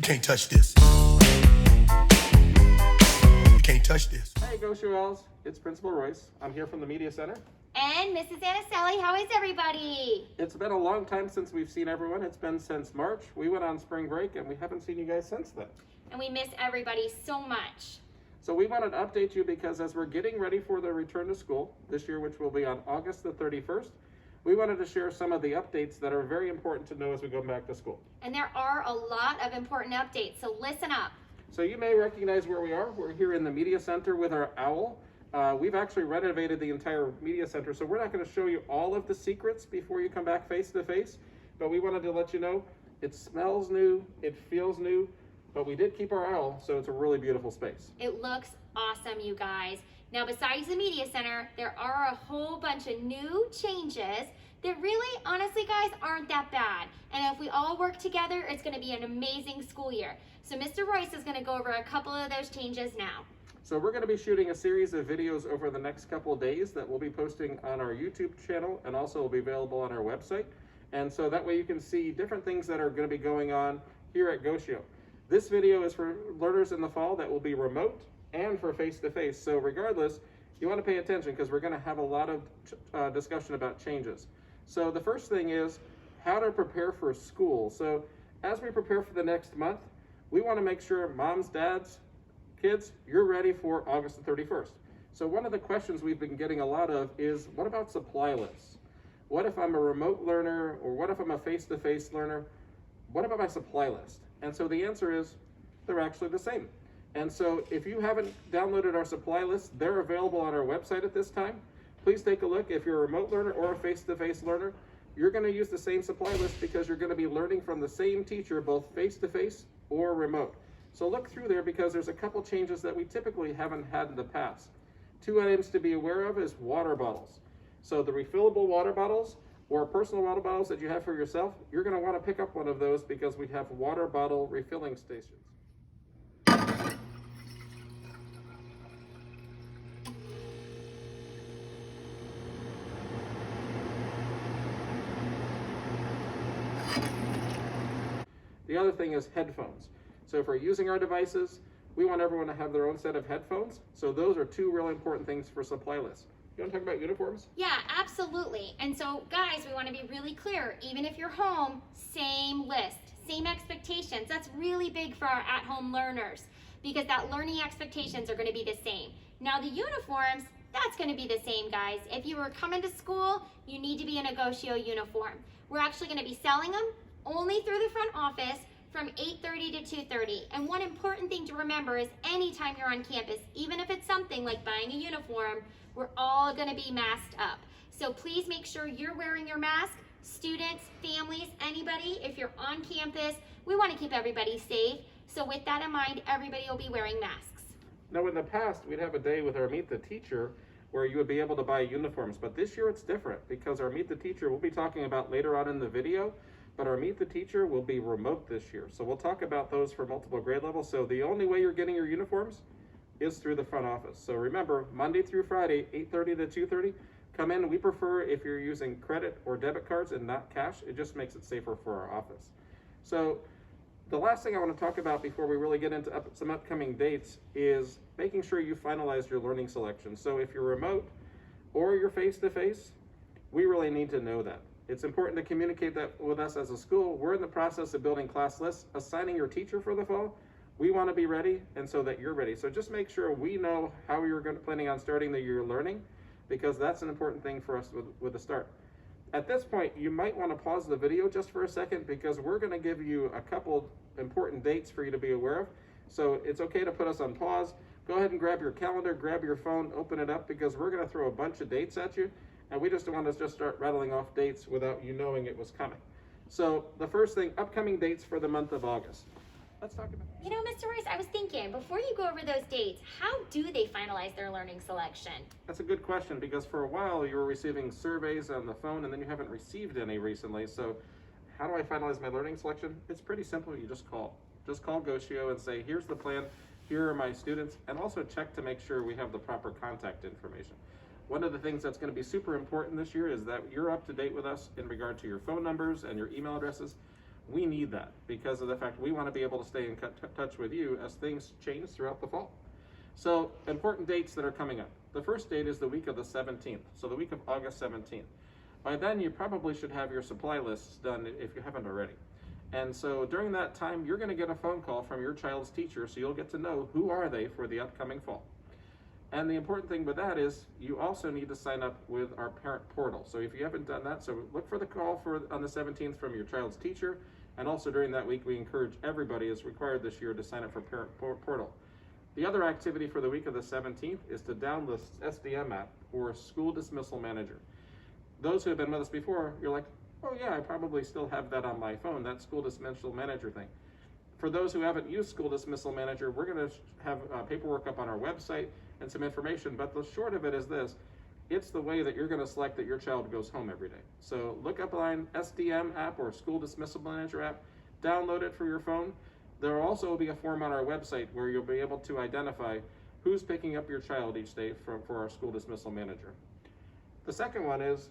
can't touch this. You can't touch this. Hey, GoShoels, it's Principal Royce. I'm here from the Media Center. And Mrs. Anicelli, how is everybody? It's been a long time since we've seen everyone. It's been since March. We went on spring break and we haven't seen you guys since then. And we miss everybody so much. So we wanted to update you because as we're getting ready for the return to school this year, which will be on August the 31st, we wanted to share some of the updates that are very important to know as we go back to school. And there are a lot of important updates, so listen up. So you may recognize where we are. We're here in the Media Center with our owl. We've actually renovated the entire Media Center, so we're not going to show you all of the secrets before you come back face to face, but we wanted to let you know it smells new, it feels new, but we did keep our owl, so it's a really beautiful space. It looks awesome, you guys. Now, besides the Media Center, there are a whole bunch of new changes that really, honestly, guys, aren't that bad. And if we all work together, it's going to be an amazing school year. So Mr. Royce is going to go over a couple of those changes now. So we're going to be shooting a series of videos over the next couple of days that we'll be posting on our YouTube channel and also will be available on our website. And so that way you can see different things that are going to be going on here at GoShio. This video is for learners in the fall that will be remote and for face-to-face. So regardless, you want to pay attention because we're going to have a lot of discussion about changes. So the first thing is how to prepare for school. So as we prepare for the next month, we want to make sure moms, dads, kids, you're ready for August the 31st. So one of the questions we've been getting a lot of is, what about supply lists? What if I'm a remote learner, or what if I'm a face-to-face learner? What about my supply list? And so the answer is, they're actually the same. And so if you haven't downloaded our supply list, they're available on our website at this time. Please take a look. If you're a remote learner or a face-to-face learner, you're going to use the same supply list because you're going to be learning from the same teacher, both face-to-face or remote. So look through there because there's a couple changes that we typically haven't had in the past. Two items to be aware of is water bottles. So the refillable water bottles or personal water bottles that you have for yourself, you're going to want to pick up one of those because we have water bottle refilling stations. The other thing is headphones. So if we're using our devices, we want everyone to have their own set of headphones. So those are two really important things for supply lists. You want to talk about uniforms? Yeah, absolutely. And so, guys, we want to be really clear. Even if you're home, same list, same expectations. That's really big for our at-home learners because that learning expectations are going to be the same. Now, the uniforms, that's going to be the same, guys. If you were coming to school, you need to be in a GoShio uniform. We're actually going to be selling them only through the front office from 8:30 to 2:30. And one important thing to remember is anytime you're on campus, even if it's something like buying a uniform, we're all going to be masked up. So please make sure you're wearing your mask. Students, families, anybody, if you're on campus, we want to keep everybody safe. So with that in mind, everybody will be wearing masks. Now in the past, we'd have a day with our Meet the Teacher where you would be able to buy uniforms. But this year it's different because our Meet the Teacher we'll be talking about later on in the video. But our Meet the Teacher will be remote this year. So we'll talk about those for multiple grade levels. So the only way you're getting your uniforms is through the front office. So remember, Monday through Friday, 8:30 to 2:30, come in. We prefer if you're using credit or debit cards and not cash. It just makes it safer for our office. So the last thing I want to talk about before we really get into some upcoming dates is making sure you finalize your learning selection. So if you're remote or you're face-to-face, we really need to know that. It's important to communicate that with us as a school. We're in the process of building class lists, assigning your teacher for the fall. We want to be ready and so that you're ready. So just make sure we know how you're planning on starting the year learning because that's an important thing for us with the start. At this point, you might want to pause the video just for a second because we're going to give you a couple important dates for you to be aware of. So it's okay to put us on pause. Go ahead and grab your calendar, grab your phone, open it up because we're going to throw a bunch of dates at you. And we just don't want to just start rattling off dates without you knowing it was coming. So the first thing, upcoming dates for the month of August. Let's talk about. You know, Mr. Royce, I was thinking, before you go over those dates, how do they finalize their learning selection? That's a good question because for a while you were receiving surveys on the phone and then you haven't received any recently. So how do I finalize my learning selection? It's pretty simple. You just call. Just call GoShio and say, here's the plan, here are my students, and also check to make sure we have the proper contact information. One of the things that's going to be super important this year is that you're up to date with us in regard to your phone numbers and your email addresses. We need that because of the fact we want to be able to stay in touch with you as things change throughout the fall. So important dates that are coming up. The first date is the week of the 17th, so the week of August 17th. By then, you probably should have your supply lists done if you haven't already. And so during that time, you're going to get a phone call from your child's teacher, so you'll get to know who are they for the upcoming fall. And the important thing with that is you also need to sign up with our parent portal. So if you haven't done that, so look for the call on the 17th from your child's teacher. And also during that week, we encourage everybody, as required this year, to sign up for parent portal. The other activity for the week of the 17th is to download the SDM app or School Dismissal Manager. Those who have been with us before, you're like, oh yeah, I probably still have that on my phone, that School Dismissal Manager thing. For those who haven't used School Dismissal Manager, we're going to have paperwork up on our website and some information, but the short of it is this: it's the way that you're going to select that your child goes home every day. So look up line SDM app or School Dismissal Manager app, download it for your phone. There will also be a form on our website where you'll be able to identify who's picking up your child each day for our School Dismissal Manager. The second one is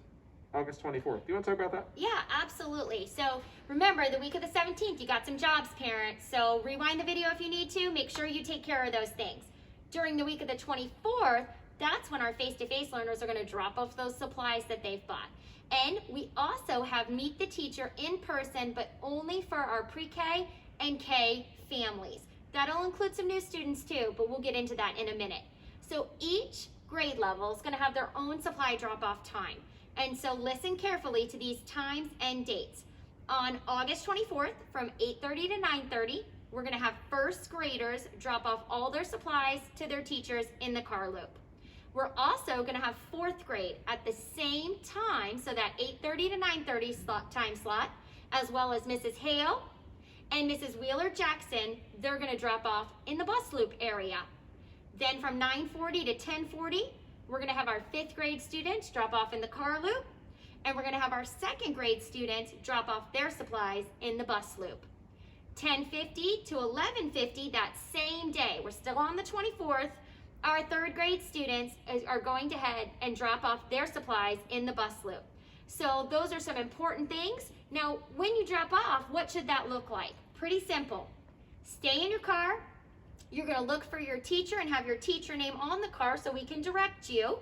August 24th. Do you want to talk about that? Yeah, absolutely. So remember, the week of the 17th, you got some jobs, parents. So rewind the video if you need to. Make sure you take care of those things. During the week of the 24th, that's when our face-to-face learners are going to drop off those supplies that they've bought. And we also have Meet the Teacher in person, but only for our pre-K and K families. That'll include some new students too, but we'll get into that in a minute. So each grade level is going to have their own supply drop-off time. And so listen carefully to these times and dates. On August 24th from 8:30 to 9:30, we're going to have first graders drop off all their supplies to their teachers in the car loop. We're also going to have fourth grade at the same time, so that 8:30 to 9:30 time slot, as well as Mrs. Hale and Mrs. Wheeler-Jackson, they're going to drop off in the bus loop area. Then from 9:40 to 10:40, we're going to have our fifth grade students drop off in the car loop, and we're going to have our second grade students drop off their supplies in the bus loop. 10:50 to 11:50 that same day, we're still on the 24th, our third grade students are going to head and drop off their supplies in the bus loop. So those are some important things. Now, when you drop off, what should that look like? Pretty simple. Stay in your car. You're going to look for your teacher and have your teacher name on the car so we can direct you.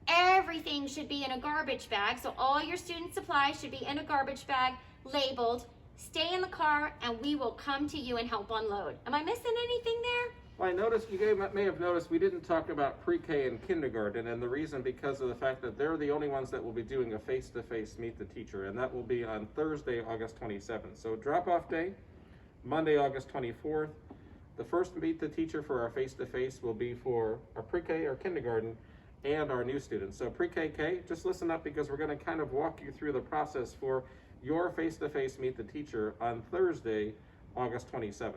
Everything should be in a garbage bag, so all your student supplies should be in a garbage bag, labeled. Stay in the car, and we will come to you and help unload. Am I missing anything there? Well, I noticed, may have noticed we didn't talk about pre-K and kindergarten, and the reason because of the fact that they're the only ones that will be doing a face-to-face Meet the Teacher, and that will be on Thursday, August 27th. So drop-off day, Monday, August 24th. The first Meet the Teacher for our face-to-face will be for our pre-K or kindergarten and our new students. So pre-K, just listen up because we're going to kind of walk you through the process for your face-to-face Meet the Teacher on Thursday, August 27th.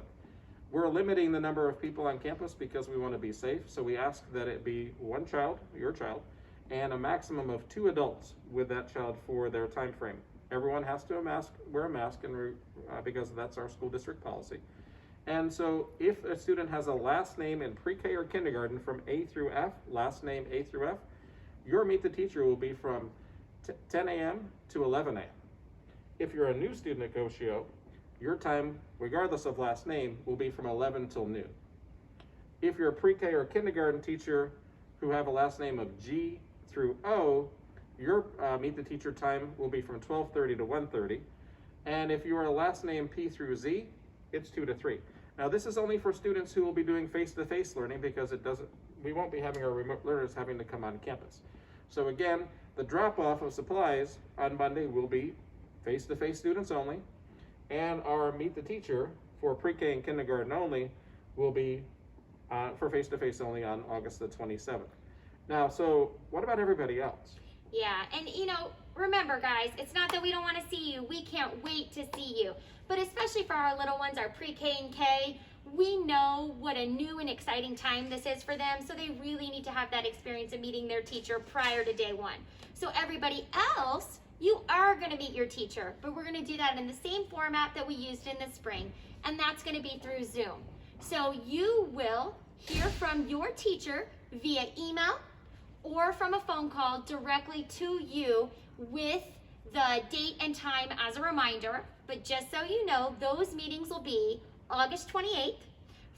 We're limiting the number of people on campus because we want to be safe, so we ask that it be one child, your child, and a maximum of 2 adults with that child for their time frame. Everyone has to wear a mask because that's our school district policy. And so if a student has a last name in pre-K or kindergarten from A through F, last name A through F, your Meet the Teacher will be from 10 a.m. to 11 a.m. If you're a new student at Goshio, your time, regardless of last name, will be from 11 till noon. If you're a pre-K or kindergarten teacher who have a last name of G through O, your Meet the Teacher time will be from 12:30 to 1:30. And if you are a last name P through Z, it's 2 to 3. Now this is only for students who will be doing face-to-face learning because we won't be having our remote learners having to come on campus. So again, the drop-off of supplies on Monday will be face-to-face students only, and our Meet the Teacher for pre-K and kindergarten only will be for face-to-face only on August the 27th. Now, so what about everybody else? Yeah, and remember guys, it's not that we don't want to see you. We can't wait to see you. But especially for our little ones, our pre-K and K, we know what a new and exciting time this is for them, so they really need to have that experience of meeting their teacher prior to day 1. So everybody else, you are going to meet your teacher, but we're going to do that in the same format that we used in the spring, and that's going to be through Zoom. So you will hear from your teacher via email or from a phone call directly to you with the date and time as a reminder, but just so you know, those meetings will be August 28th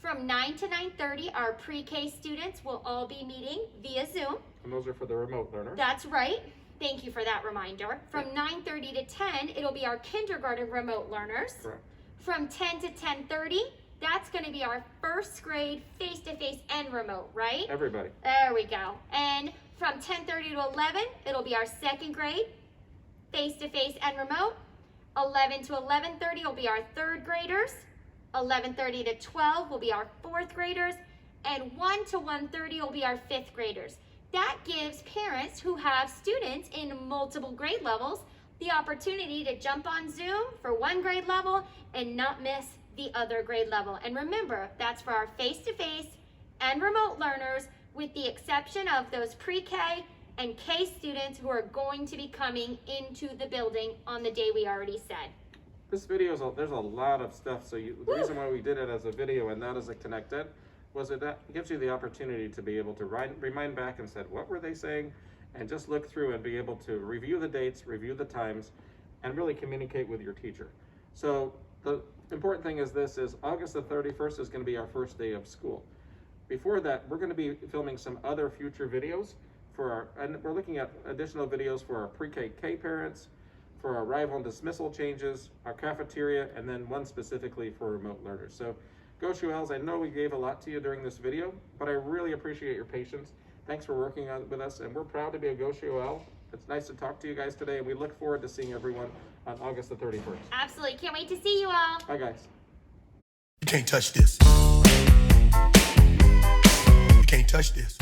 from 9 to 9:30. Our pre-K students will all be meeting via Zoom. And those are for the remote learners. That's right. Thank you for that reminder. From 9:30 to 10, it'll be our kindergarten remote learners. Correct. From 10 to 10:30, that's going to be our first grade face-to-face and remote, right? Everybody. There we go. And from 10:30 to 11, it'll be our second grade, face-to-face and remote. 11 to 11:30 will be our third graders. 11:30 to 12 will be our fourth graders. And 1 to 1:30 will be our fifth graders. That gives parents who have students in multiple grade levels the opportunity to jump on Zoom for one grade level and not miss the other grade level. And remember, that's for our face-to-face and remote learners, with the exception of those pre-K and K students who are going to be coming into the building on the day we already said. This video there's a lot of stuff. So the reason why we did it as a video and not as a connected was that gives you the opportunity to be able to remind back and said, what were they saying? And just look through and be able to review the dates, review the times, and really communicate with your teacher. So the important thing is August the 31st is going to be our first day of school. Before that, we're going to be filming some other future videos and we're looking at additional videos for our pre-K parents, for our arrival and dismissal changes, our cafeteria, and then one specifically for remote learners. So GoShuels, I know we gave a lot to you during this video, but I really appreciate your patience. Thanks for working with us, and we're proud to be a GoShuel. It's nice to talk to you guys today, and we look forward to seeing everyone on August the 31st. Absolutely. Can't wait to see you all. Bye, guys. You can't touch this. You can't touch this.